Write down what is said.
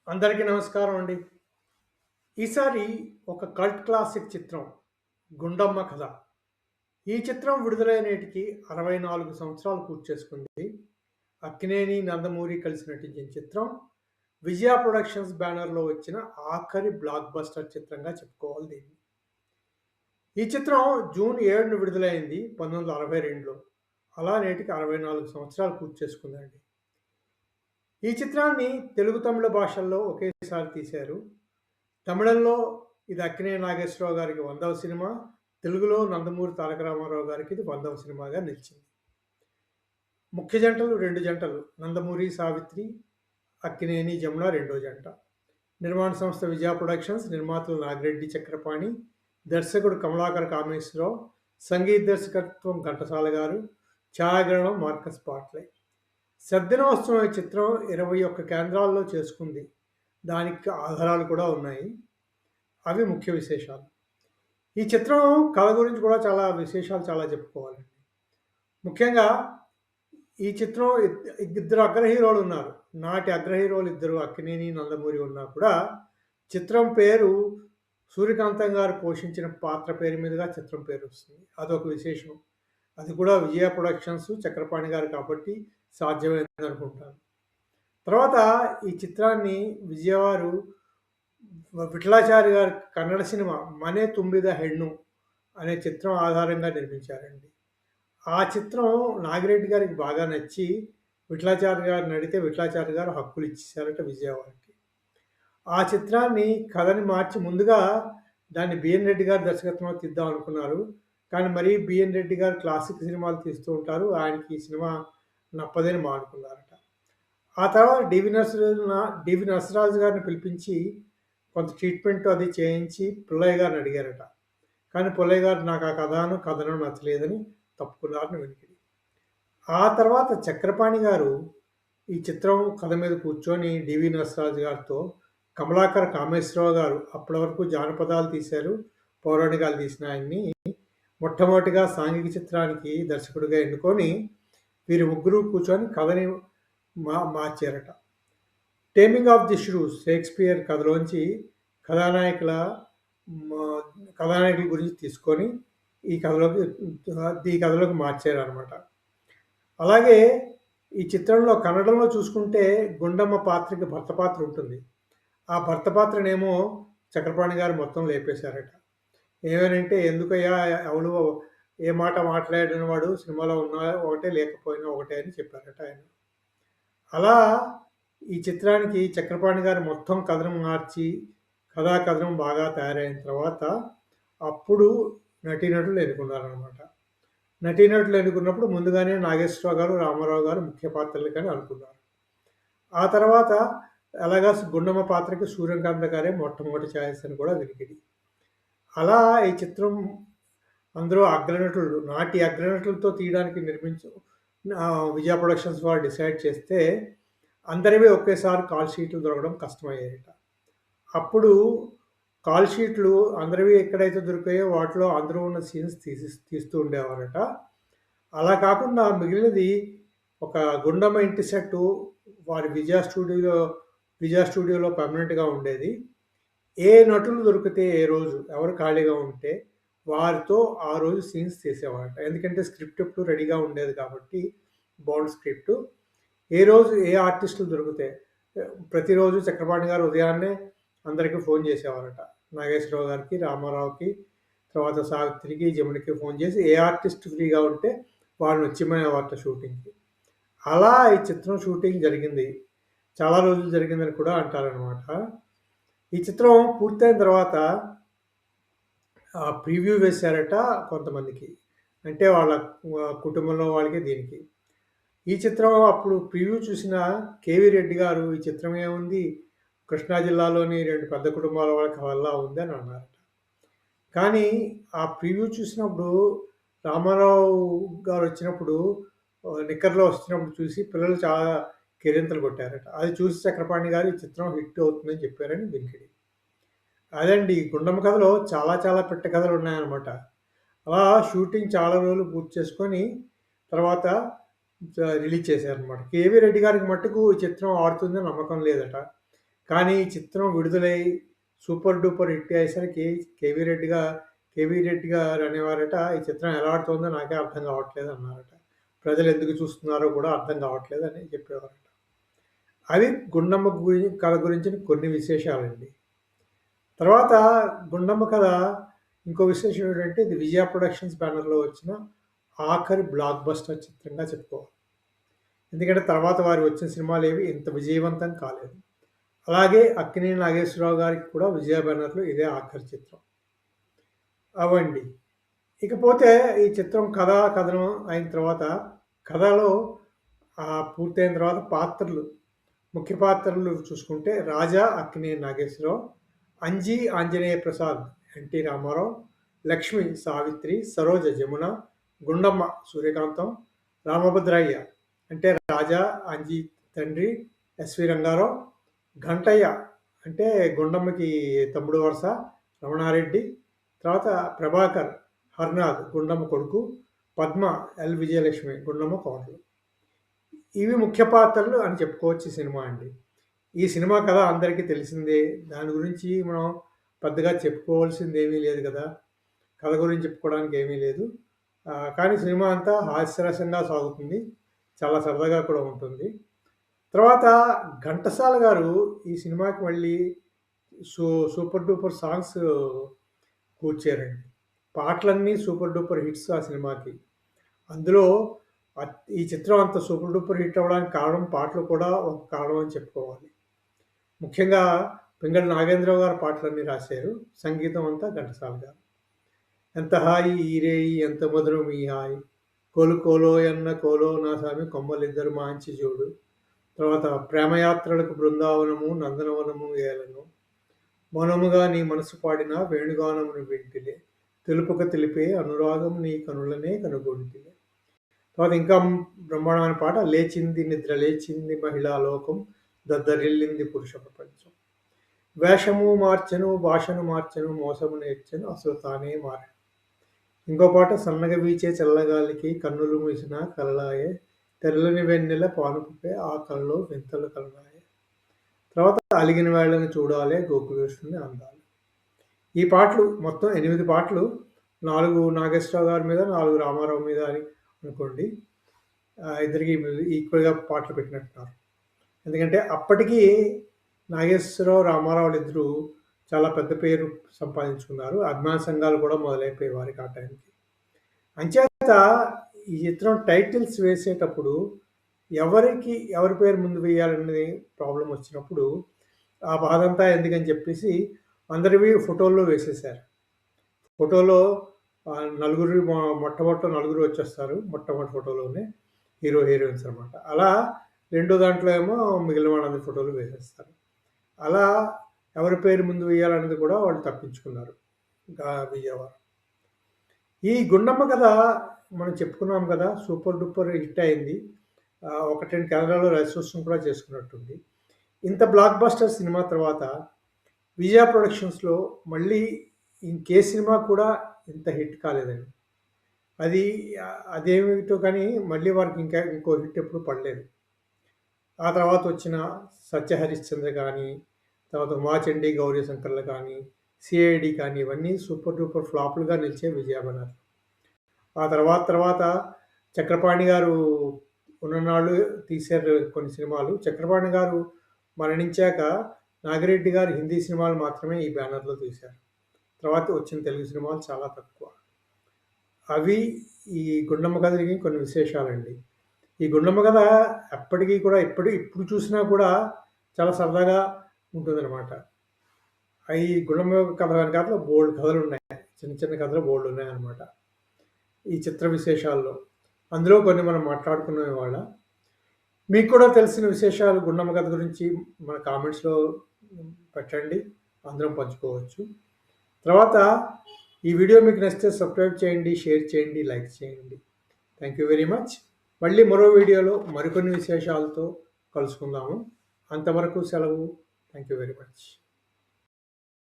అందరికీ నమస్కారం అండి. ఈసారి ఒక కల్ట్ క్లాసిక్ చిత్రం 'గుండమ్మ కథ'. ఈ చిత్రం విడుదలై నేటికి 64 సంవత్సరాలు పూర్తి చేసుకుంది. అక్కినేని, నందమూరి కలిసి నటించిన చిత్రం విజయ ప్రొడక్షన్స్ బ్యానర్‌లో వచ్చిన ఆఖరి బ్లాక్ బస్టర్ చిత్రంగా చెప్పుకోవాలి దీన్ని. ఈ చిత్రం జూన్ 7న విడుదలైంది 1962లో. అలా నేటికి 64 సంవత్సరాలు పూర్తి చేసుకుందండి. ఈ చిత్రాన్ని తెలుగు, తమిళ భాషల్లో ఒకేసారి తీశారు. తమిళంలో ఇది అక్కినేని నాగేశ్వరరావు గారికి 100వ సినిమా. తెలుగులో నందమూరి తారక రామారావు గారికి ఇది 100వ సినిమాగా నిలిచింది. ముఖ్య జంటలు 2 జంటలు. నందమూరి, సావిత్రి, అక్కినేని, జమున రెండో జంట. నిర్మాణ సంస్థ విజయ ప్రొడక్షన్స్. నిర్మాతలు నాగిరెడ్డి చక్రపాణి, దర్శకుడు కమలాకర కామేశ్వరరావు, సంగీత దర్శకత్వం ఘంటసాల గారు, ఛాయాగ్రహణం మార్కస్ పాట్లే. శతదినోత్సవం ఈ చిత్రం 21 కేంద్రాల్లో చేసుకుంది. దానికి ఆధారాలు కూడా ఉన్నాయి. అవి ముఖ్య విశేషాలు. ఈ చిత్రం కథ గురించి కూడా చాలా చెప్పుకోవాలండి. ముఖ్యంగా ఈ చిత్రం ఇద్దరు అగ్ర హీరోలు ఉన్నారు. నాటి అగ్ర హీరోలు ఇద్దరు అక్కినేని, నందమూరి ఉన్నా కూడా చిత్రం పేరు సూర్యకాంతం గారు పోషించిన పాత్ర పేరు మీదుగా చిత్రం పేరు వస్తుంది. అదొక విశేషం. అది కూడా విజయ ప్రొడక్షన్స్, చక్రపాణి గారు కాబట్టి సాధ్యమైంది అనుకుంటాను. తర్వాత ఈ చిత్రాన్ని విజయవారు విఠలాచారి గారి కన్నడ సినిమా 'మనే తుంబిద హెಣ್ಣు' అనే చిత్రం ఆధారంగా నిర్మించారండి. ఆ చిత్రం నాగిరెడ్డి గారికి బాగా నచ్చి విఠలాచారి గారిని అడిగితే విఠలాచారి గారు హక్కులు ఇచ్చేసారట విజయవాడకి. ఆ చిత్రాన్ని కథని మార్చి ముందుగా దాన్ని బిఎన్ రెడ్డి గారి దర్శకత్వంలో తీద్దాం అనుకున్నారు. కానీ మరీ బిఎన్ రెడ్డి గారు క్లాసిక్ సినిమాలు తీస్తూ ఉంటారు. ఆయనకి ఈ సినిమా నప్పదని మానుకున్నారట. ఆ తర్వాత డివి నరసరాజు గారిని పిలిపించి కొంత ట్రీట్మెంట్ అది చేయించి పుల్లయ్య గారిని అడిగారట. కానీ పుల్లయ్య గారు నాకు ఆ కథనం నచ్చలేదని తప్పుకున్నారని వినికిడి. ఆ తర్వాత చక్రపాణి గారు ఈ చిత్రం కథ మీద కూర్చొని డివి నరసరాజు గారితో కమలాకర కామేశ్వరరావు గారు అప్పటి వరకు జానపదాలు తీశారు, పౌరాణికాలు తీసిన ఆయన్ని మొట్టమొదటిగా సాంఘిక చిత్రానికి దర్శకుడిగా ఎన్నుకొని వీరు ముగ్గురు కూర్చొని కథని మార్చారట. 'టేమింగ్ ఆఫ్ ది ష్రూస్' షేక్స్పియర్ కథలోంచి కథానాయకుల గురించి తీసుకొని ఈ కథలోకి మార్చారనమాట. అలాగే ఈ చిత్రంలో కన్నడంలో చూసుకుంటే గుండమ్మ పాత్రకి భర్త పాత్ర ఉంటుంది. ఆ భర్త పాత్రనేమో చక్రపాణి గారు మొత్తం లేపేశారట. ఏమనంటే, ఎందుకయ్యా ఎవడు ఏ మాట మాట్లాడిన వాడు సినిమాలో ఉన్నా ఒకటే, లేకపోయినా ఒకటే అని చెప్పారట ఆయన. అలా ఈ చిత్రానికి చక్రపాణి గారు మొత్తం కథనం మార్చి కథనం బాగా తయారైన తర్వాత అప్పుడు నటీనటులు ఎన్నుకున్నారనమాట. నటీనటులు ఎన్నుకున్నప్పుడు ముందుగానే నాగేశ్వరరావు గారు, రామారావు గారు ముఖ్య పాత్రలు కానీ అనుకున్నారు. ఆ తర్వాత అలాగా గుండమ్మ పాత్రకి సూర్యకాంత గారే మొట్టమొదటి ఛాయిస్ అని కూడా వినికిడి. అలా ఈ చిత్రం అందరూ అగ్రనటులు, నాటి అగ్రనటులతో తీయడానికి విజయ ప్రొడక్షన్స్ వారు డిసైడ్ చేస్తే అందరివీ ఒకేసారి కాల్ షీట్లు దొరకడం కష్టమయ్యాయట. అప్పుడు కాల్ షీట్లు అందరివి ఎక్కడైతే దొరికాయో వాటిలో అందరూ ఉన్న సీన్స్ తీస్తూ ఉండేవారట. అలా కాకుండా మిగిలినది ఒక గుండమ్మ ఇంటి సెట్టు వారి విజయ స్టూడియోలో పర్మనెంట్గా ఉండేది. ఏ నటులు దొరికితే ఏ రోజు ఎవరు ఖాళీగా ఉంటే వారితో ఆ రోజు సీన్స్ తీసేవారట. ఎందుకంటే స్క్రిప్ట్ ఎప్పుడు రెడీగా ఉండేది కాబట్టి, బాండ్ స్క్రిప్ట్. ఏ రోజు ఏ ఆర్టిస్టులు దొరికితే ప్రతిరోజు చక్రపాణి గారు ఉదయాన్నే అందరికీ ఫోన్ చేసేవారట. నాగేశ్వరరావు గారికి, రామారావుకి, తర్వాత సావిత్రికి, జమునికి ఫోన్ చేసి ఏ ఆర్టిస్ట్ ఫ్రీగా ఉంటే వాళ్ళని వచ్చేవారట షూటింగ్కి. అలా ఈ చిత్రం షూటింగ్ జరిగింది. చాలా రోజులు జరిగిందని కూడా అంటారనమాట. ఈ చిత్రం పూర్తయిన తర్వాత ప్రివ్యూ వేశారట కొంతమందికి. అంటే వాళ్ళ కుటుంబంలో వాళ్ళకి దీనికి. ఈ చిత్రం అప్పుడు ప్రివ్యూ చూసిన కేవీ రెడ్డి గారు, ఈ చిత్రం ఏముంది, కృష్ణా జిల్లాలోని 2 పెద్ద కుటుంబాల వాళ్ళకి వల్ల ఉంది అని అన్నారట. కానీ ఆ ప్రివ్యూ చూసినప్పుడు రామారావు గారు వచ్చినప్పుడు నిక్కర్లో వచ్చినప్పుడు చూసి పిల్లలు చాలా కేరింతలు కొట్టారట. అది చూసి చక్రపాణి గారు ఈ చిత్రం హిట్ అవుతుందని చెప్పారని వినికిడి. అదండి గుండమ్మ కథలో చాలా పెట్ట కథలు ఉన్నాయన్నమాట. అలా షూటింగ్ చాలా రోజులు పూర్తి చేసుకొని తర్వాత రిలీజ్ చేశారనమాట. కేవీ రెడ్డి గారికి మట్టుకు ఈ చిత్రం ఆడుతుందని నమ్మకం లేదట. కానీ ఈ చిత్రం విడుదలై సూపర్ డూపర్ హిట్ అయ్యేసరికి కేవీ రెడ్డి గారు అనేవారట, "ఈ చిత్రం ఎలా ఆడుతోందో నాకే అర్థం కావట్లేదు" అన్నారట. "ప్రజలు ఎందుకు చూస్తున్నారో కూడా అర్థం కావట్లేదు" అని చెప్పేవారట. అవి గుండమ్మ కథ గురించిన కొన్ని విశేషాలండి. తర్వాత గుండమ్మ కథ ఇంకో విశేషం ఏంటంటే, ఇది విజయ ప్రొడక్షన్స్ బ్యానర్‌లో వచ్చిన ఆఖరి బ్లాక్ బస్టర్ చిత్రంగా చెప్పుకోవాలి. ఎందుకంటే తర్వాత వారు వచ్చిన సినిమాలేవి ఇంత విజయవంతం కాలేదు. అలాగే అక్కినేని నాగేశ్వరరావు గారికి కూడా విజయ బ్యానర్‌లో ఇదే ఆఖరి చిత్రం. అవండి. ఇకపోతే ఈ చిత్రం కథనం అయిన తర్వాత కథలో పూర్తయిన తర్వాత ముఖ్య పాత్రలు చూసుకుంటే రాజా అక్కినేని నాగేశ్వరరావు, అంజీ ఆంజనేయ ప్రసాద్ ఎన్టీ రామారావు, లక్ష్మి సావిత్రి, సరోజ జమున, గుండమ్మ సూర్యకాంతం, రామభద్రయ్య అంటే రాజా అంజీ తండ్రి ఎస్వి రంగారావు, ఘంటయ్య అంటే గుండమ్మకి తమ్ముడు వరుస రమణారెడ్డి, తర్వాత ప్రభాకర్ హర్నాథ్ గుండమ్మ కొడుకు, పద్మ ఎల్ విజయలక్ష్మి గుండమ్మ కోడలు. ఇవి ముఖ్య పాత్రలు అని చెప్పుకోవచ్చు ఈ సినిమా అండి. ఈ సినిమా కథ అందరికీ తెలిసిందే. దాని గురించి మనం పెద్దగా చెప్పుకోవాల్సింది ఏమీ లేదు కదా! కథ గురించి చెప్పుకోవడానికి ఏమీ లేదు. కానీ సినిమా అంతా హాస్యరసంగా సాగుతుంది. చాలా సరదాగా కూడా ఉంటుంది. తర్వాత ఘంటసాల గారు ఈ సినిమాకి మళ్ళీ సూపర్ డూపర్ సాంగ్స్ కూర్చారండి. పాటలన్నీ సూపర్ డూపర్ హిట్స్ ఆ సినిమాకి. అందులో ఈ చిత్రం అంత సూపర్ డూపర్ హిట్ అవ్వడానికి కారణం పాటలు కూడా ఒక కారణం అని చెప్పుకోవాలి. ముఖ్యంగా పింగళి నాగేంద్రరావు గారు పాటలన్నీ రాశారు. సంగీతం అంతా ఘంటసాల గారు. ఎంత హాయి ఈ రేయి ఎంత మధురం ఈ హాయి, కోలు కోలోయన్న కోలో నా సామి కొమ్మలిద్దరు మాంచి జోడు, తర్వాత ప్రేమయాత్రలకు బృందావనము నందనవనము ఏలను, మౌనముగా నీ మనసు పాడిన వేణుగానమును వింటిలే, తెలుపక తెలిపే అనురాగం నీ కనులనే కనుగొంటిలే. తర్వాత ఇంకా బ్రహ్మాండమైన పాట, లేచింది నిద్ర లేచింది మహిళా లోకం, దద్దరిల్లింది పురుష ప్రపంచం, వేషము మార్చెను భాషను మార్చెను మోసము నేర్చెను అసలు తానే మారెను. ఇంకో పాట, సన్నగా వీచే చల్లగాలికి కన్నులు మూసిన కలలాయే, తెల్లని వెన్నెల పానుపుపై ఆ కళ్ళలో వింతలు కలనాయే. తర్వాత అలిగిన వేళని చూడాలే గోకులేశ్వరుని అందాలు. ఈ పాటలు మొత్తం 8 పాటలు, 4 నాగేశ్వరరావు గారి మీద, 4 రామారావు మీద అని అనుకోండి. ఇద్దరికి ఈక్వల్‌గా పాటలు పెట్టినట్టున్నారు. ఎందుకంటే అప్పటికి నాగేశ్వరరావు, రామారావులు ఇద్దరు చాలా పెద్ద పేరు సంపాదించుకున్నారు. అభిమాన సంఘాలు కూడా మొదలైపోయాయి వారికి ఆ టైంకి. అంచేత ఈ చిత్రం టైటిల్స్ వేసేటప్పుడు ఎవరి పేరు ముందు వేయాలనేది ప్రాబ్లం వచ్చినప్పుడు ఆ బాధంతా ఎందుకని చెప్పేసి అందరివి ఫోటోల్లో వేసేసారు. ఫోటోలో మొట్టమొదటి నలుగురు వచ్చేస్తారు మొట్టమొదటి ఫోటోలోనే, హీరో హీరోయిన్స్ అనమాట. అలా రెండో దాంట్లో ఏమో మిగిలిన వాళ్ళందరి ఫోటోలు వేసేస్తారు. అలా ఎవరి పేరు ముందు వేయాలనేది కూడా వాళ్ళు తప్పించుకున్నారు విజయవాడ. ఈ గుండమ్మ కథ మనం చెప్పుకున్నాం కదా, సూపర్ డూపర్ హిట్ అయింది. 1-2 కేంద్రాల్లో రిజిస్ట్రేషన్ కూడా చేసుకున్నట్టుంది. ఇంత బ్లాక్ బస్టర్ సినిమా తర్వాత విజయ ప్రొడక్షన్స్‌లో మళ్ళీ ఇంకే సినిమా కూడా ఇంత హిట్ కాలేదండి. అదేమిటో కానీ మళ్ళీ వారికి ఇంకో హిట్ ఎప్పుడు పడలేదు. ఆ తర్వాత వచ్చిన సత్య హరిశ్చంద్ర కానీ, తర్వాత ఉమాచండి గౌరీ శంకర్లు కానీ, సిఐడి కానీ ఇవన్నీ సూపర్ డూపర్ ఫ్లాపులుగా నిలిచే విజయ బ్యానర్. ఆ తర్వాత చక్రపాణి గారు ఉన్ననాళ్ళు తీశారు కొన్ని సినిమాలు. చక్రపాణి గారు మరణించాక నాగిరెడ్డి గారు హిందీ సినిమాలు మాత్రమే ఈ బ్యానర్‌లో తీశారు. తర్వాత వచ్చిన తెలుగు సినిమాలు చాలా తక్కువ. అవి ఈ గుండమ్మ కథకి కొన్ని విశేషాలండి. ఈ గుండమ్మ కథ ఎప్పటికీ కూడా ఇప్పుడు చూసినా కూడా చాలా సరదాగా ఉంటుందన్నమాట. ఈ గుండమ్మ కథ వెనకాల బోలెడు కథలున్నాయి. చిన్న చిన్న కథలు బోలెడు ఉన్నాయన్నమాట ఈ చిత్ర విశేషాల్లో. అందులో కొన్ని మనం మాట్లాడుకున్నాం ఇవాళ. మీకు కూడా తెలిసిన విశేషాలు గుండమ్మ కథ గురించి మన కామెంట్స్‌లో పెట్టండి. అందరం పంచుకోవచ్చు. తర్వాత ఈ వీడియో మీకు నచ్చితే సబ్స్క్రైబ్ చేయండి, షేర్ చేయండి, లైక్ చేయండి. Thank you very much. మళ్ళీ మరో వీడియోలో మరికొన్ని విశేషాలతో కలుసుకుందాము. అంతవరకు సెలవు. Thank you very much.